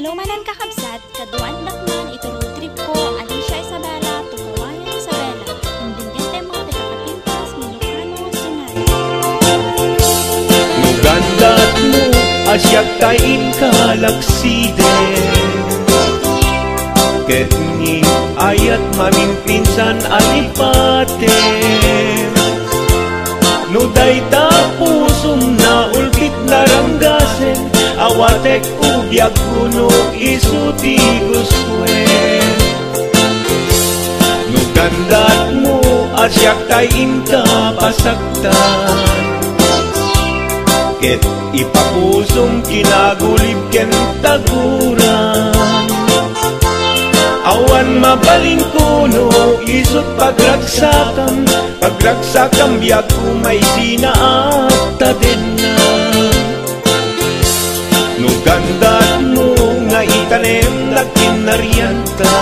Malumanan kakabsat, kaduan dakman ito road trip ko, Alicia Isabela, Tukawayan Isabela, Indingente mga Tecapintas, Milocano, Sinay. Nugandat mo, asyak tain kalakside, Ketni ayat mamimpinsan alipate, Nuday tapusum na ulkit naranggasen, awatek ubiag kuno isuti guswen. Nugandat mo asyak tain kapasaktan, Ket ipapusum kinagulib ken taguran. Awan mabaling kuno isut pagragsakam, pagragsakam biag kumay sinaat tadena. Nugandat mo nga itanem na kinarianta,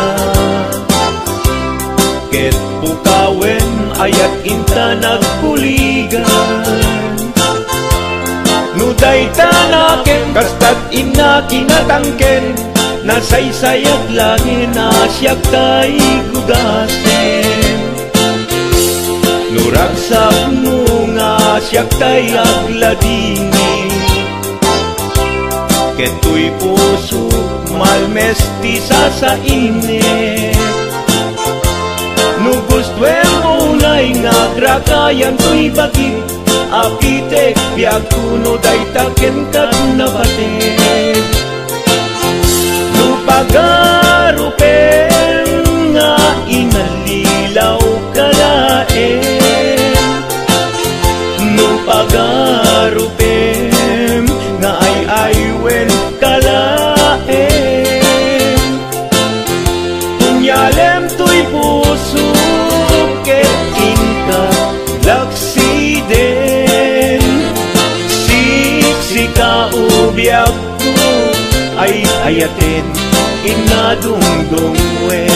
Ket pukawen ayat inta nagpuligan. Nuday tanaken kastat ina kinatangken, nasaysayat langin asyak tay gudasen. Nuragsak mo nga asyak tay agladini, Keto'y puso malmesti sa init. Nugustwen mo na'y nagrakayan to'y bagit, apitek biag kuno day taken kat nabatek. Nupagarupen nga inalilaw kalaen, Nupagarupen nga ay-aywen kalaen. Kunyalem to'y puso ket inka laksiden, Siksika ubiag ko ay ayaten inadungdungwe.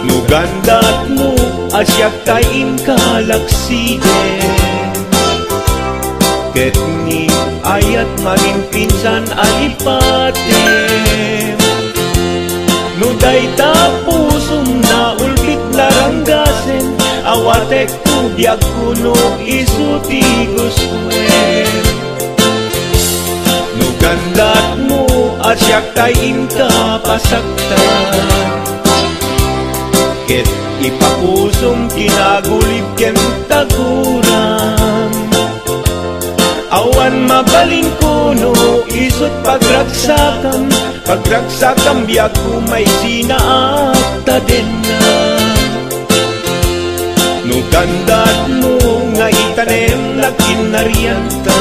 Nugandat mo asyak tain kalaksiden, Ketni ayat mamimpinsan alipatem. Nuday tapusum na ulkit naranggasen, awatek ubiag kuno isuti guswen. Nugandat mo asyak tain kapasaktan, Ket ipapusum kinagulib ken taguran. Awan mabaling kuno isut pagragsakam, pagragsakam biag kumay sinaat tadena. Nugandat mo nga itanem na kinarianta,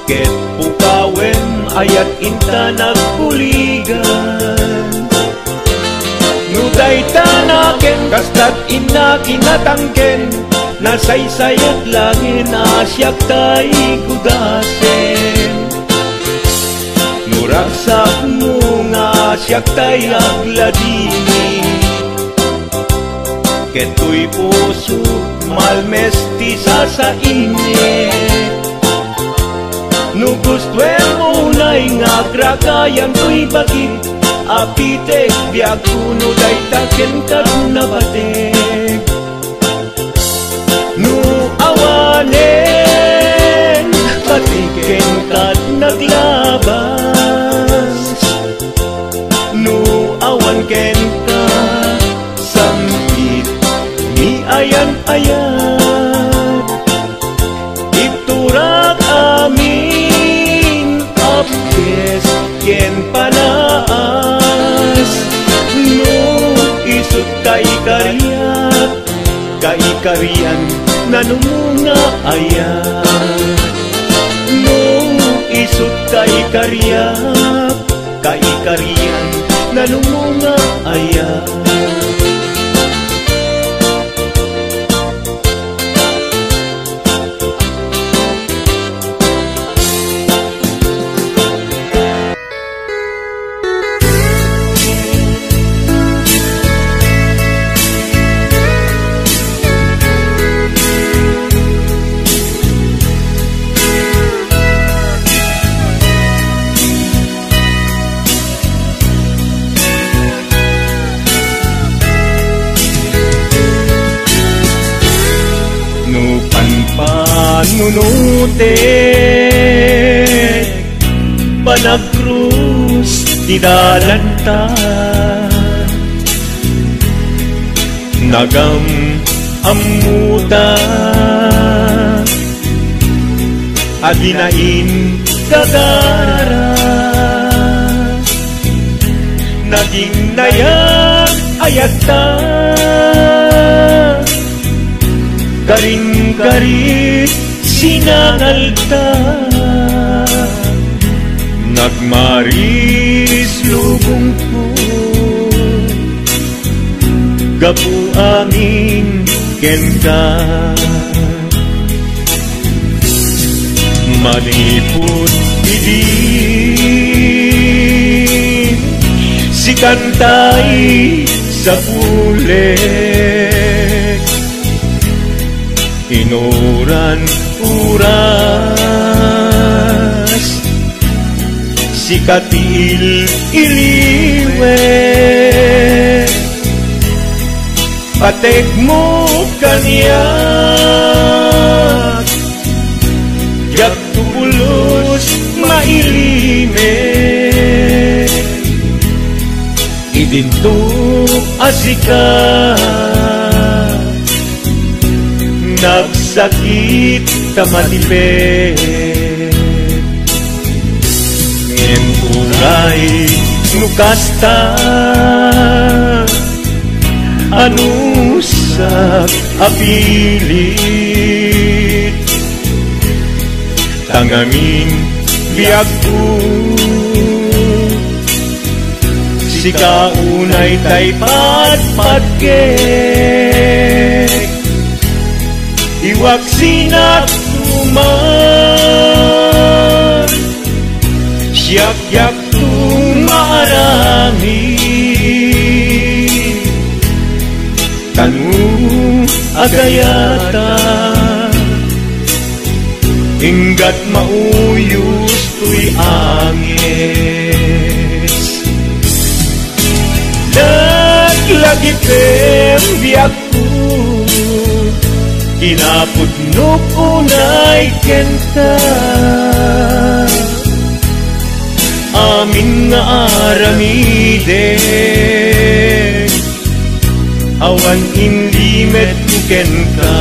Ket pukawen ayat inta nagpuligan. Nuday tanaken kastat ina kinatangken, nasaysayat langin asyak tay gudasen. Nuragsak mo nga asyak tay agladini, Keto'y puso malmesti sa init. Nugustwen mo na'y nagrakayan to'y bagit, apitek biag kuno day taken kat nabatek. Awanen patiken kat naglabas, awan ken ka sampit ni ayan-ayan. Iturak amin apkes ken panaas, isut kay kariat, kay karian nanumunga ayan. Isut kay kariat, kay karian nanumunga ayan. nunutin panagkrus ti dalanta nagam amuta adinain gagara naging nayang ayata karin-karit sinangalta nagmaris lubong ko gapu amin kenta maniput idin si kantay sa pulet inuran uras si katil iliwe patek mo kanyak yak tubulos mailime idinto asika nagsakit kamatipet ngem uray nukasta anusak apilit tangamin biag ko si kaunay tay patpatgek iwag sinak tuman siyak-yak tumarami kanu agayata hinggat mauyos tuy angis lagi pem biag ko kinapudnok unay kenta amin nga aramiden awan inlimet kuken ka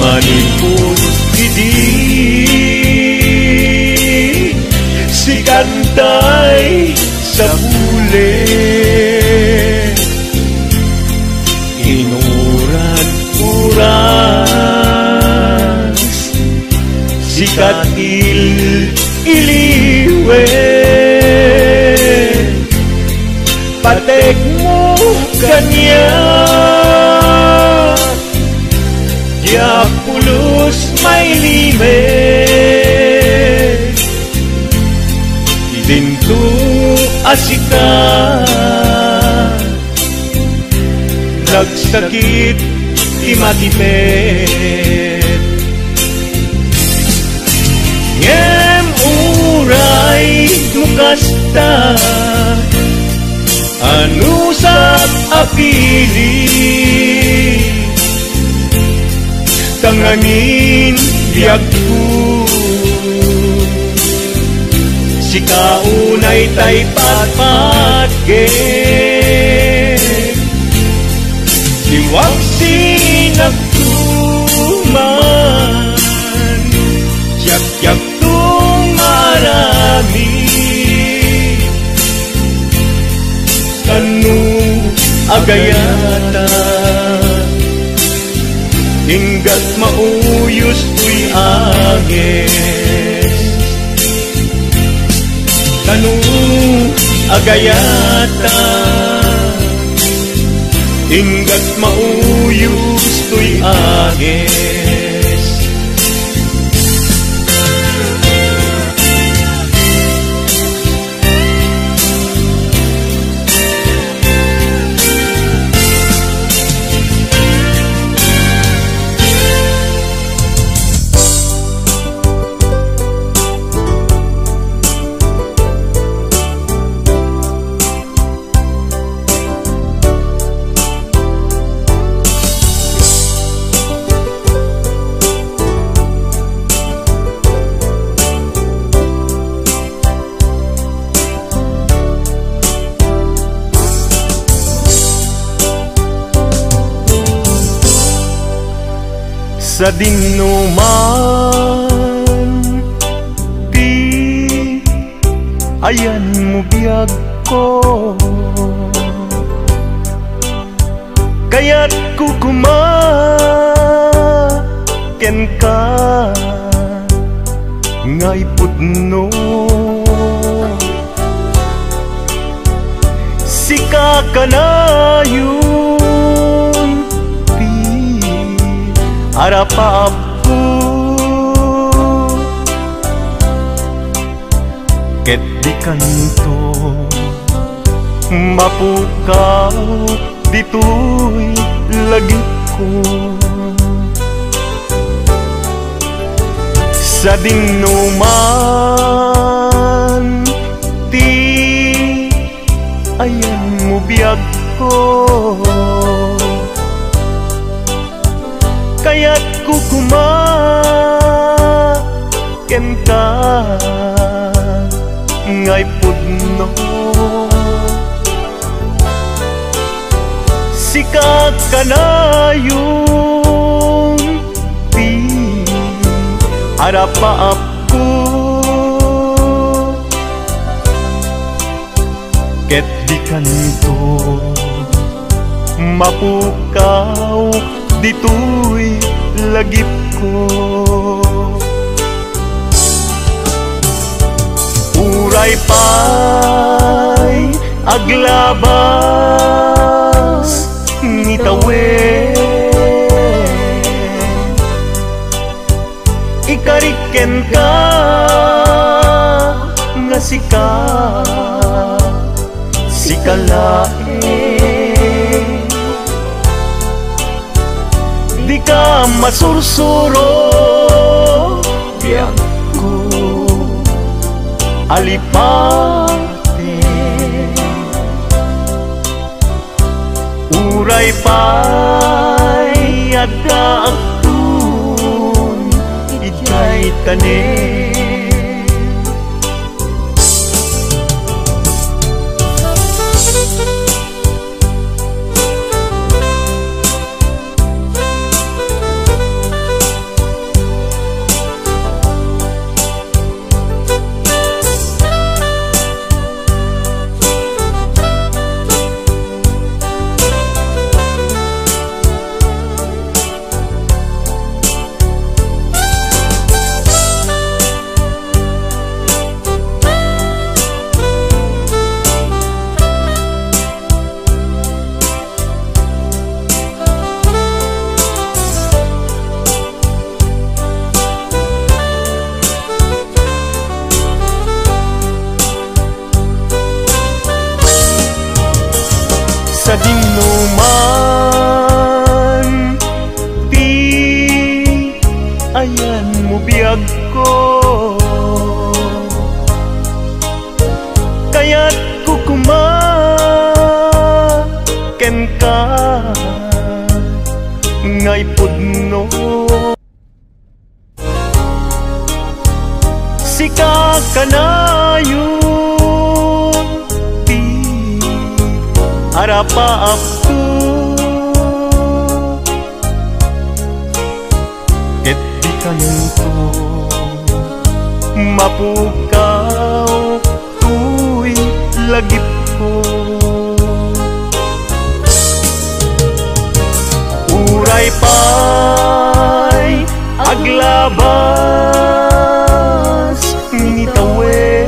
maniput idi si kantay sa bulet inuran uras si katil iliwe patek mo kanya ya pulos may lime idinto asika nagsakit imatipet ngem uray nukasta anusap apili tanganin biag ko si kaunay tay patpatgek iwag sinagtuman yak-yak tumarami kanu agayata hinggat mauyos tuy agis kanu agayata hinggat mauyos tuy agis sa dinuman di ayan mo biyag ko, kaya't kukumaken ka ngay pudno. Sika ka na yun di arapap ko, ket di kanto mapukaw dito'y lagip ko. Sa dinuman di ayan mo biyag ko, kaya't kukumaken ka ngay pudno. Sika ka na yung di arapaap ko, ket di kanto mapukaw dito'y lagip ko. Uray pa'y aglabas ni tawen, ikariken ka nga sikalae, di ka masursuro biyak ko alipate. Uray pa'y adakun ijay tanen, sa dinuman di ayan mo biyag ko, kaya't kukumaken ka ngay pudno. Sika ka na yun di arapaap ko, ket di kanto mapukaw tu'y lagip ko. Uray pa'y aglabas ni tawen,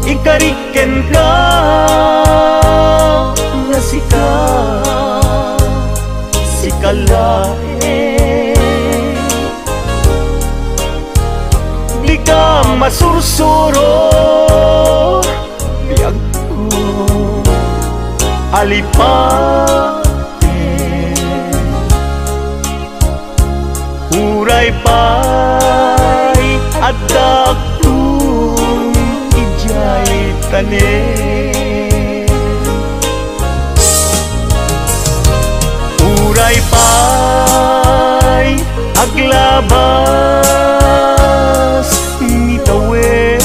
ikariken ka nga sikalae, di ka masursuro biyag ko alipate. Uray pa'y adakun ijay tanen, uray pa'y aglabas ni tawen,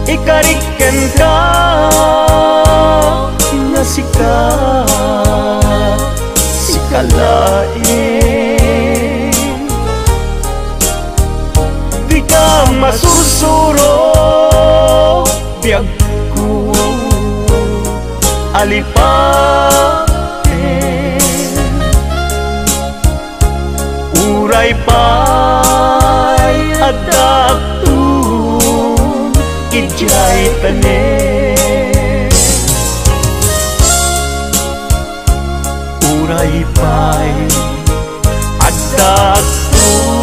ikariken ka alipaten uray pay agdaktun ijay tanen uray pay agdaktun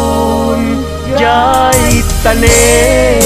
jay tanen.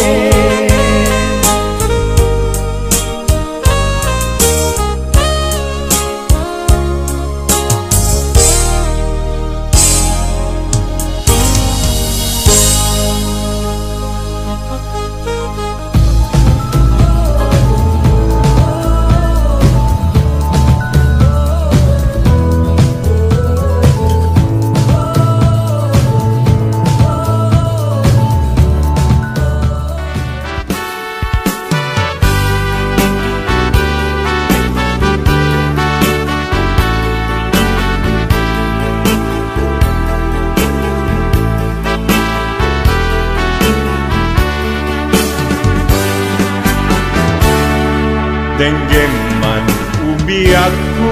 Denggem man umiyak ko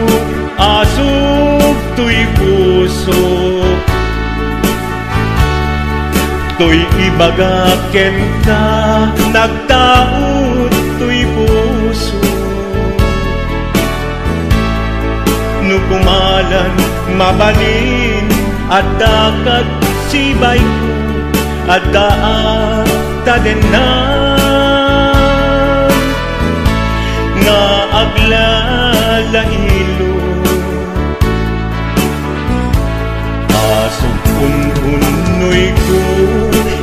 asok to'y puso to'y ibagaken ka nagtaot to'y puso nukumalan mabalin at dakat sibay ko at daan tadenan nga aglalahilo asog unhunoy ko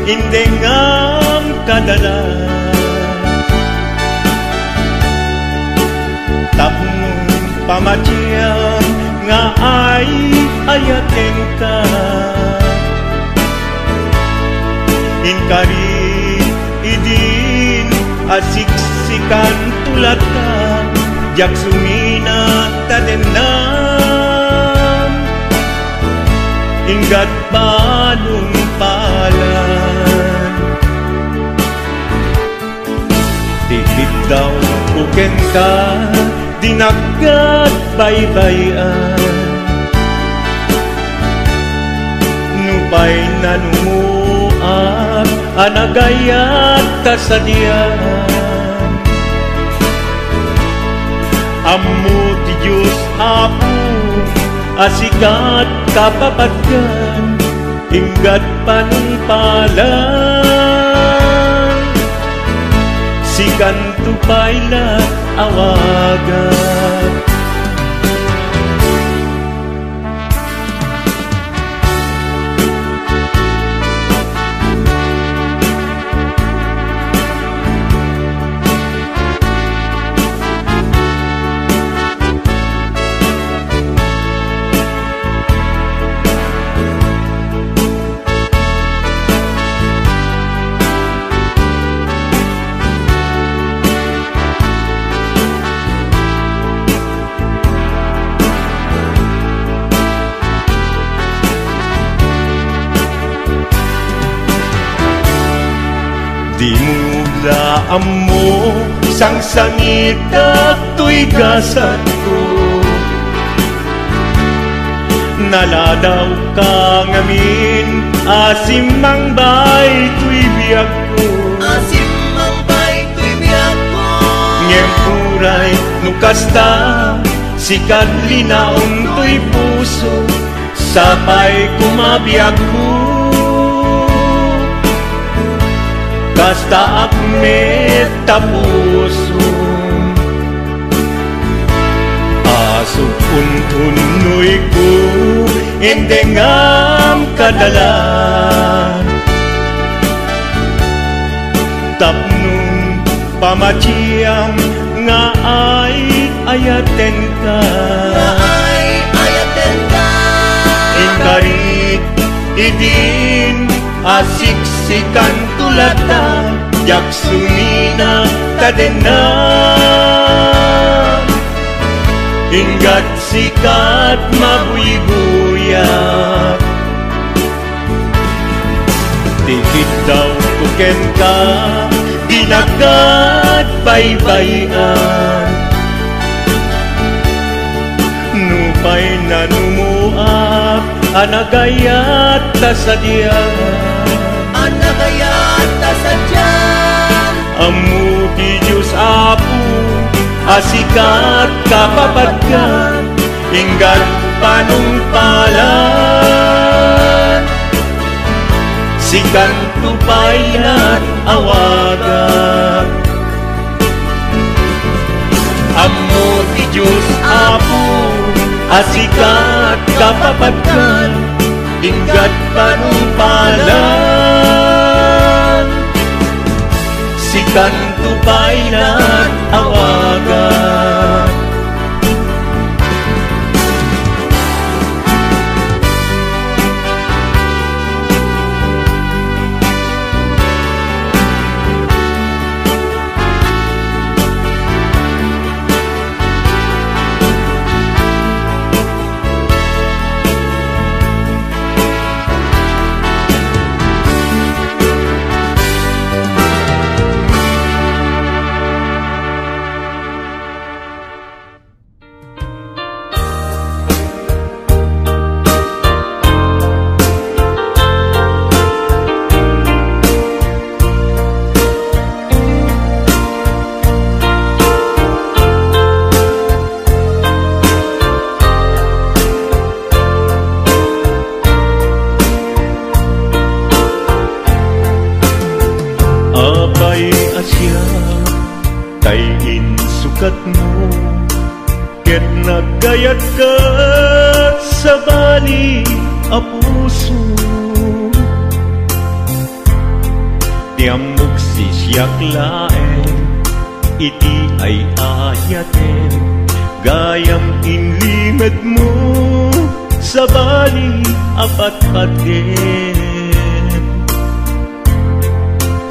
hindi ngam kadala tapong pamatyang nga ay ayaten ka inkari idin asiksikan tulat ka jak sumina tadenan inggat balong palan tihid daw kuken ka dinaggat baybayan nupay nanumuak anagayat kasadian Ammo ti Diyos Apo asikat kapapatgan inggat panungpalan sikan tupayla awagan Di mo laan mo sang sangit at to'y gasat ko naladaw ka ngamin asim mang bay to'y biyag ko asim mang bay to'y biyag ko ngem puray nukasta sikat linaon to'y puso sapay kumabiyag ko kasta akmet tapuso asok untunoy ko endengam kadalan tapnong pamatyang nga ay ayaten ka inkarit idin asiksikan tulatan jak sumina tadenan inggat sikat mabuy-buyak tikit daw tuken ka dinagad baybayan anagayat ta sadya, anagayat ta sadya, ammo ti Diyos Apo, asikat kapapadkan, inggat panumpalan, sikan tupayan awagan. Ammo ti Diyos Apo, asikat kapapadkan, inggat panumpalan, sikan tupayan awagan. Abay asya, kay insukat mo, ket nagkayat ka sa bali a puso. Tiamok si siyak laeng, iti ay ayaten, gayam inlimad mo sa bali apat paten.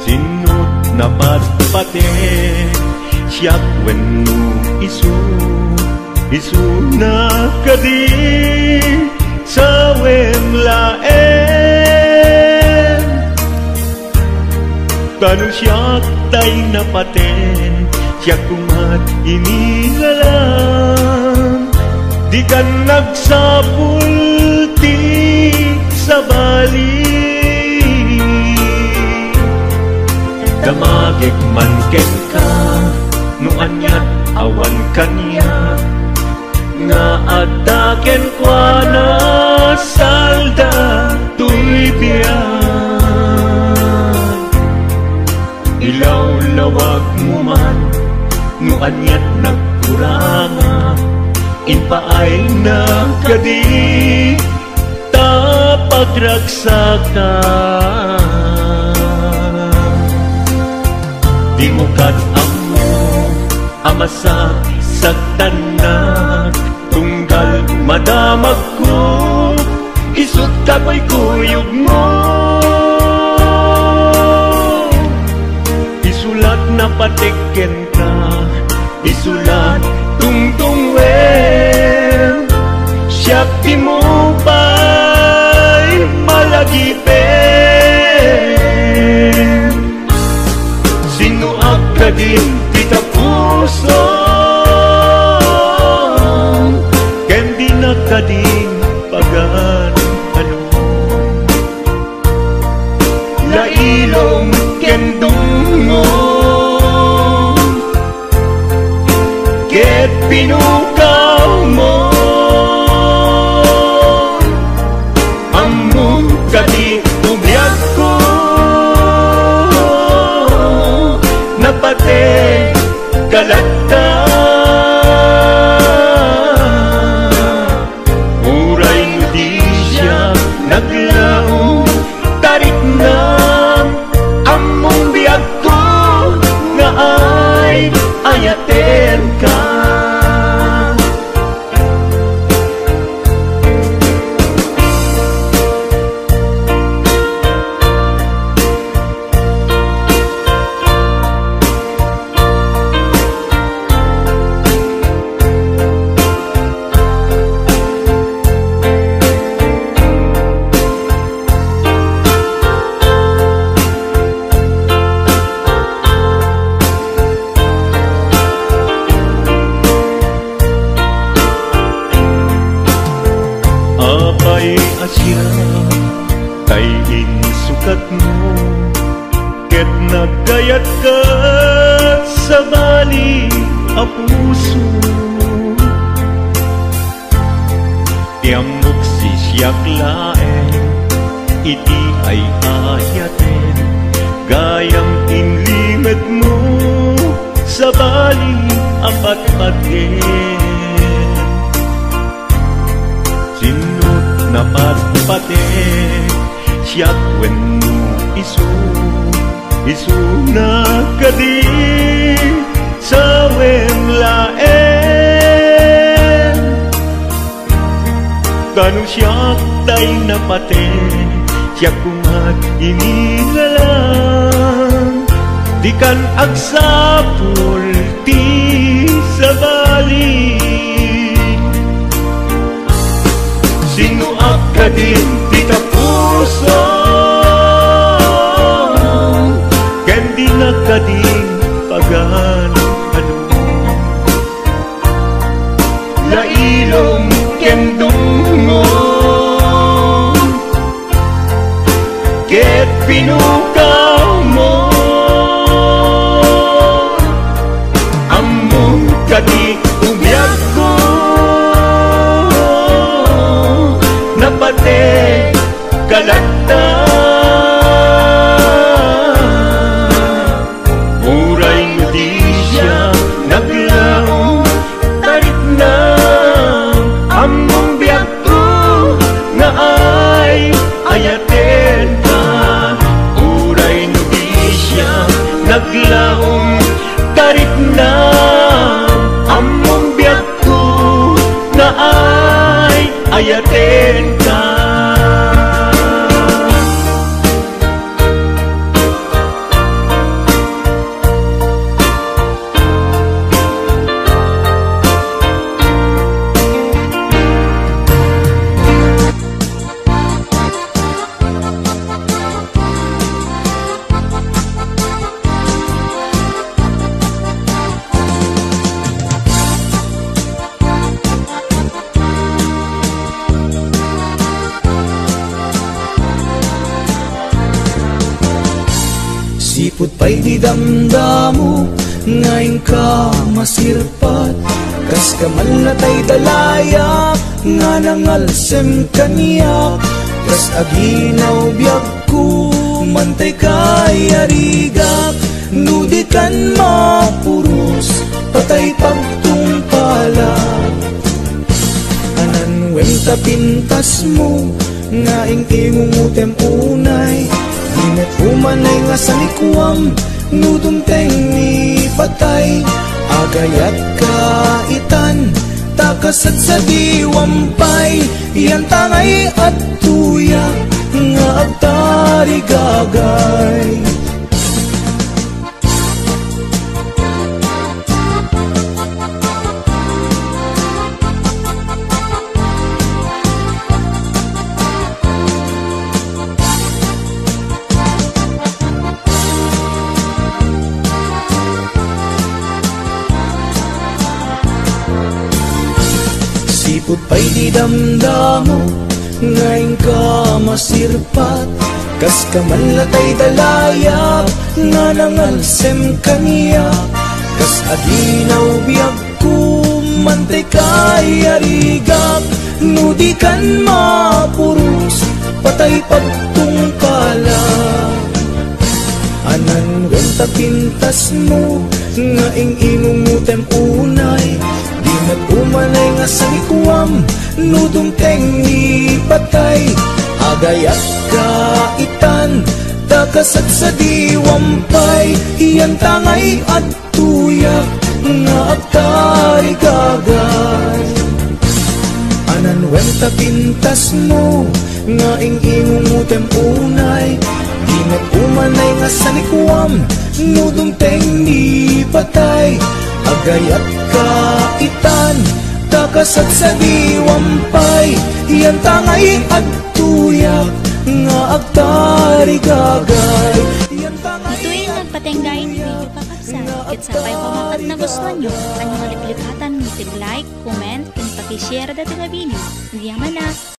Sinut na patpaten, siyak wenno isu na kadi sa wemlaen. Tanong siyak tay napaten, siyak kumat inilalam, di ka nagsapul ti sa bali. Damagik man ken ka, no anyat awan kanya, nga ataken kwa na salda tuy biyan. Ilaw-lawag mo man, no anyat nagkuranga, inpaay na kadi tapagraksakan. Di mo amo amasa sagdanak, tunggal madamag ko, isut ka ko'y kuyog mo. Isulat na patiken ka, isulat tungtungwen, siyak di mo ba'y malagipen. Sinuak ka din kita puso, ken di na ka din pagan ano. Lailong ken dungo, ket pinukaw mo, among ka di ubiyag ko, napate kalagta. Uray mo di siya naglaong, tarik na among biyag ko, nga ay ayaten ka. Apay asya kay insukat mo, ket nagkayat ka sa bali a puso. Tiamok sisyak laeng, iti ay ayaten, gayang inlimed mo sa bali apat-paten. Sinut na patpaten, siyak wenno isu na kadi sa wemlaen. Kanu siyak day napaten, siyak kumat inilalang, di kan agsapul ti sa bali. Sinuak ka din ti kapuso, ken di na ka din pagano lailom ken dungo, ket pinukaw mo among kadi ubiyag ko, napate kalagta. Uray mo di siya naglaong tarik na among biyag ko nga ay ayaten ka. Uray mo di siya naglaong tarik na among biyag ko nga ay ayaten ka. Sipot pa'y di damdamo, ngayon ka masirpat, kas kaman na tay dalayak, nga nangalsem kaniyak, kas aginaw biyag ko, mantay kay arigak, nudi kan mapuros, patay pagtungpalak. Anan wenta pintas mo, nga ing umutem unay, Inat umanay nga sa likwam, nudumteng ni patay, agayat kaitan, takasat sa diwampay, yan tangay at tuyak, nga agtari gagay. Sipot pa'y di damdamo, ngayon ka masirpat, kas kamanlatay dalayak, nga nangalsem kaniyak, kas aginaw biyag ko, mantay kay arigak, nudi kan mapuros, patay pagtungkalak. Anan wenta pintas mo, nga ingumutem unay, di nag-umanay nga sa likwam, nudumteng ni patay, agayat kaitan, takasat sa diwampay, iyan tangay at tuyak, nga agtari gagay. Anan wenta pintas mo, nga ingumutem unay, di nag-umanay nga sa likwam, nudumteng ni patay, agayat kaitan, takasat sa diwampay, iyan tangay at tuyak, nga agtari gagay. Ito'y nagpatenggayin video kakabsat. Ket sapay pamakat na gusto nyo, ano nga liplipatan mo tig like, comment, kung pag-share dati nga video. Hindi yaman na.